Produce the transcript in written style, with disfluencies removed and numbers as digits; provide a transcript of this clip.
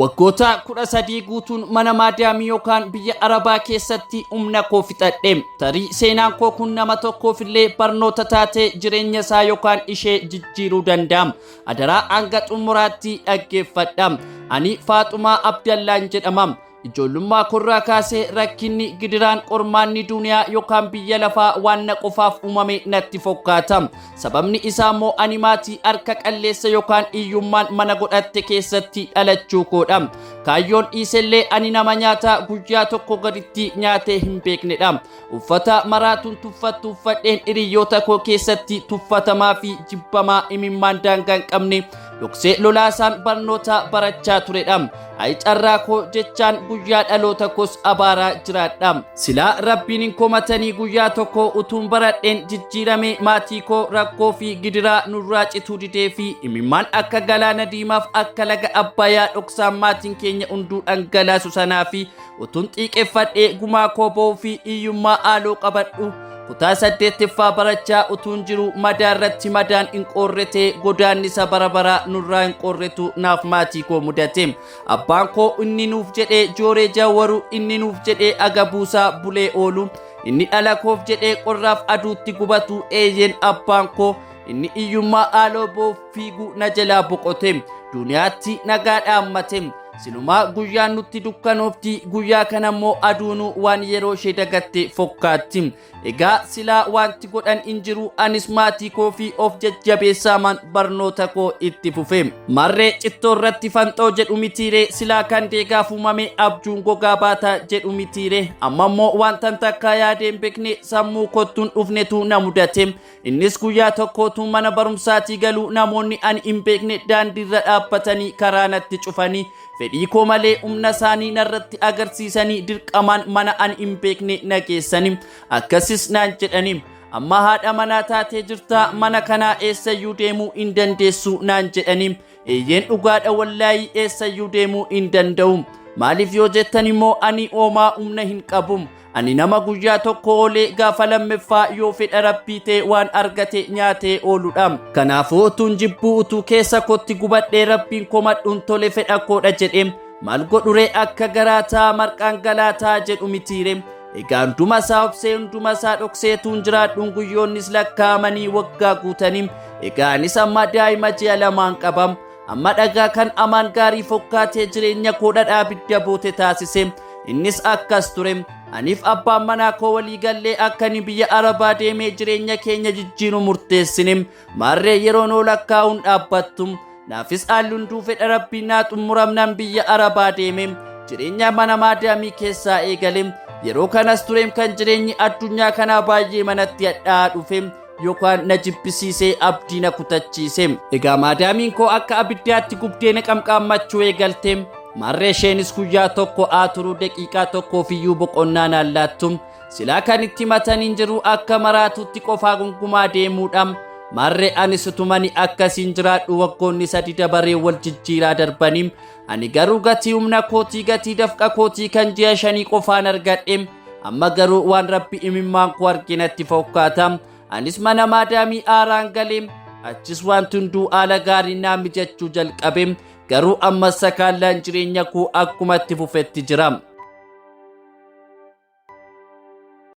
Waggoota 13 guutuun mana maadaamii yookaan biyya Arabaa keessatti humna koo fixadhe. Tarii seenaan koo kun nama tokkoofillee barnoota taatee jireenya isaa yookaan ishee jijjiiruu danda'a. Adaraa hanga xumuraatti dhaggeeffadha. Ani Faxumaa Abdaallaan jedhama. Ijoollummaa korraa kaasee rakkinni gidiraan qormaanni duniyaa yookaan biyya lafaa waan na qofaaf uumame natti fakkaata. Sababni isaa immoo ani maatii harka qalleessa yookaan hiyyummaan mana godhatte keessatti dhalachuu koodha. Kaayyoon dhiisellee ani nama nyaataa guyyaa tokko gaditti nyaatee hin beeknedha. Uffata maraatuun tuffattu uffadheen hiriyoota koo keessatti tuffatamaa fi jibbamaa imimmaan daangaa hin qabne dhoksee lolaasaan barnoota barachaa turedha. Ay carraa koo jechaan guyyaa dhaloota koos abaaraa jiraadha. Silaa rabbiin hin komatanii guyyaa tokko utuun baradheen jijjiirame maatii koo rakkoo fi gidiraa nurraa cituu didee fi imimmaan akka galaana diimaaf akka laga abbayyaa dhoksaan maatiin keenya hunduu dhangalaasu sanaa fi utuun xiiqeffadhee gumaa koo ba'uu fi hiyyummaa haaloo qabadhu. Kutaa 8ffaa barachaa utuun jiru madaarratti madaan hin qorrete godaannisa barabaraa nurraa hin qorretu naaf maatii koo mudate. Abbaan koo inni nuuf jedhee jooree jawwaru, inni nuuf jedhee agabuusaa bulee oolu, inni dhala koof jedhee qorraaf aduutti gubatu eeyyeen abbaan koo inni hiyyummaa haaloo boof fiigu na jalaa boqote. Duniyaatti nagaa dhaammate. Silumaa guyyaan nutti dukkanoofti guyyaa kanammoo aduunu waan yeroo ishee dagatte fakkaatti. Egaa silaa wanti godhan hin jiru anis maatii koo fi of jajjabeessaaman barnoota koo itti fufe. Marree cittoo irratti fanxoo jedhu mitiire silaa kan deegaaf uumame abjuun gogaa baataa jedhu mitiire ammammoo wantan takka yaadeen beekne sammuu kottuun dhufnetu na mudate. Innis guyyaa tokkootu mana barumsaatii galuu namoonni ani hin beekne daandiirra dhaabbatanii karaa natti cufanii fedhii koo malee humna isaanii narratti agarsiisanii dirqamaan mana ani hin beekne na geessanii akkasis naan jedhanii amma haadha manaa taatee jirta mana kanaa eessayyuu deemuu hin dandeessu naan jedhanii eeyyeen dhugaadha wallaahi eessayyuu deemuu hin danda'u. Maaliif yoo jettan immoo ani oomaa humna hin qabu. Ani nama guyyaa tokko oolee gaafa lammaffaa yoo fedha rabbii ta'e waan argate nyaatee ooludha. Kanaafuu utuun jibbuu utuu keessa kootti gubadhee rabbiin komadhuun tole fedha koodha jedhee maal godhure akka garaataa marqaan galaataa jedhu mitiire. Egaa hunduma isaa obsee hunduma isaa dhokseetuun jiraadhuun guyyoonnis lakkaa'amanii waggaa guutanii. Egaa anis amma daa'ima ji'a lamaan qabam. Amma dhagaa kan amaan gaarii fokkaatee jireenya koo dhadhaa bidda boote taasise. Innis akkas ture. Aniif abbaan manaa koo walii gallee akkani biyya Arabaa deemee jireenya keenya jijjiiru murteessine. Marree yeroo noo lakkaa'uun dhaabbattu. Naafis haalunduu fedha rabbii naa xumuramnaan biyya Arabaa deeme. Jireenya mana maadaamii keessaa eegale. Yeroo kanas tureem kan jireenyi addunyaa kanaa baay'ee manatti hadhaa dhufe. Yookaan na jibbisiisee abdii na kutachiise. Egaa maadaamiin koo akka abiddaatti gubdee na qamqaammachuu eegalte. Marree isheenis guyyaa tokko turuu daqiiqaa tokkoofiyyuu boqonnaa naan laattu. Silaa kan itti mataniin jiru akka maraatutti qofaa gungumaa deemuudha. Marree anis utumani akkasiin jiraadhu waggoonni 3 dabaree wal jijjiiraa darbanii. Ani garuu gatii humna kootii gatii dafqa kootii kan ji'a 5 qofaan argadhe. Amma garuu waan rabbi imimmaan koo arginatti fakkaata. Anis mana maadaamii aaraan galee achis wanti hunduu haala gaarii naa mijachuu jalqabe. Garuu ammas sakaallaan jireenya koo akkumatti fufetti jira.